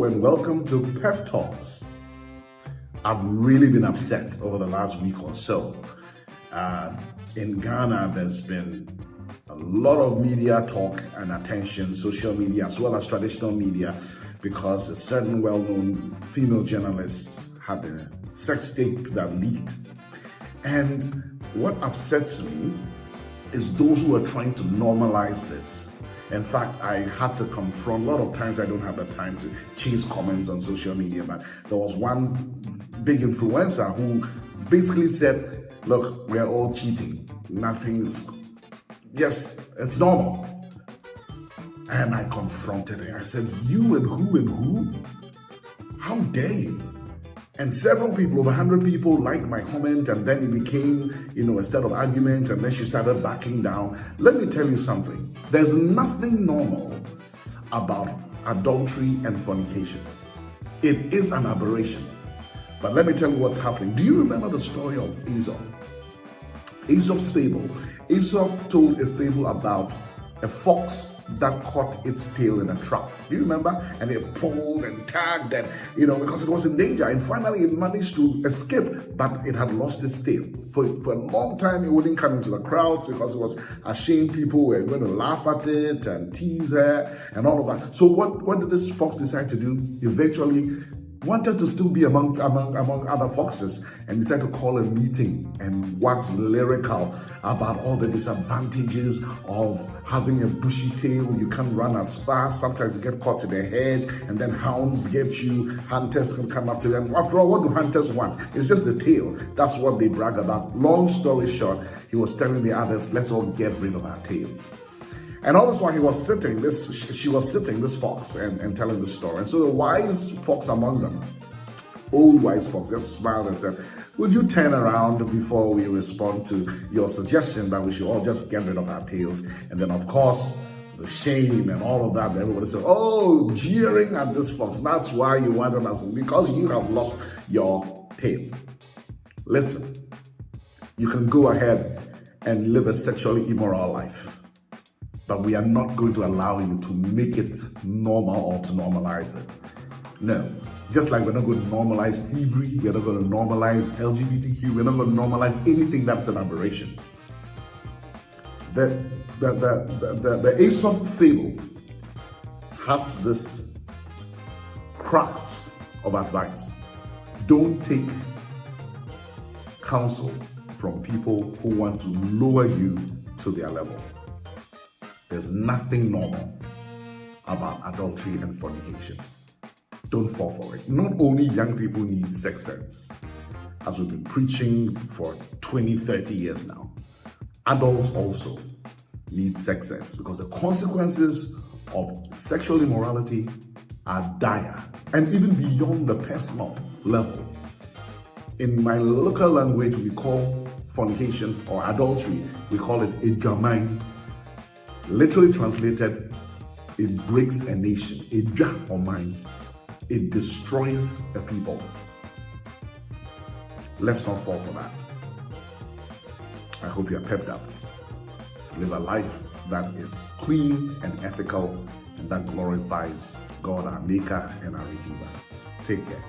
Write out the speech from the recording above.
Hello and welcome to Pep Talks. I've really been upset over the last week or so. In Ghana, there's been a lot of media talk and attention, social media as well as traditional media, because a certain well-known female journalist had a sex tape that leaked. And what upsets me is those who are trying to normalize this. In fact, I had to confront, a lot of times I don't have the time to chase comments on social media, but there was one big influencer who basically said, look, we're all cheating. It's normal. And I confronted her. I said, you and who? How dare you? And several people, over 100 people, liked my comment, and then it became, a set of arguments, and then she started backing down. Let me tell you something. There's nothing normal about adultery and fornication. It is an aberration. But let me tell you what's happening. Do you remember the story of Aesop? Aesop's fable. Aesop told a fable about a fox that caught its tail in a trap. Do you remember? And it pulled and tagged and, because it was in danger. And finally it managed to escape, but it had lost its tail. For a long time, it wouldn't come into the crowds because it was ashamed. People were going to laugh at it and tease her and all of that. So what did this fox decide to do? Eventually wanted to still be among other foxes, and decided to call a meeting and wax lyrical about all the disadvantages of having a bushy tail. You can't run as fast. Sometimes you get caught in a hedge, and then hounds get you. Hunters can come after you. And after all, what do hunters want? It's just the tail. That's what they brag about. Long story short, he was telling the others, let's all get rid of our tails. And all this while she was sitting, this fox, and telling the story. And so the wise fox among them, old wise fox, just smiled and said, would you turn around before we respond to your suggestion that we should all just get rid of our tails? And then, of course, the shame and all of that, everybody said, oh, jeering at this fox. That's why you wanted us, because you have lost your tail. Listen, you can go ahead and live a sexually immoral life, but we are not going to allow you to make it normal or to normalize it. No. Just like we're not going to normalize thievery, we're not going to normalize LGBTQ, we're not going to normalize anything that's an aberration. The Aesop fable has this crux of advice. Don't take counsel from people who want to lower you to their level. There's nothing normal about adultery and fornication. Don't fall for it. Not only young people need sex sense, as we've been preaching for 20, 30 years now, adults also need sex sense, because the consequences of sexual immorality are dire and even beyond the personal level. In my local language, we call fornication or adultery, we call it ejamine. Literally translated, it breaks a nation. Eja or mine. It destroys a people. Let's not fall for that. I hope you are pepped up to live a life that is clean and ethical and that glorifies God, our Maker and our Redeemer. Take care.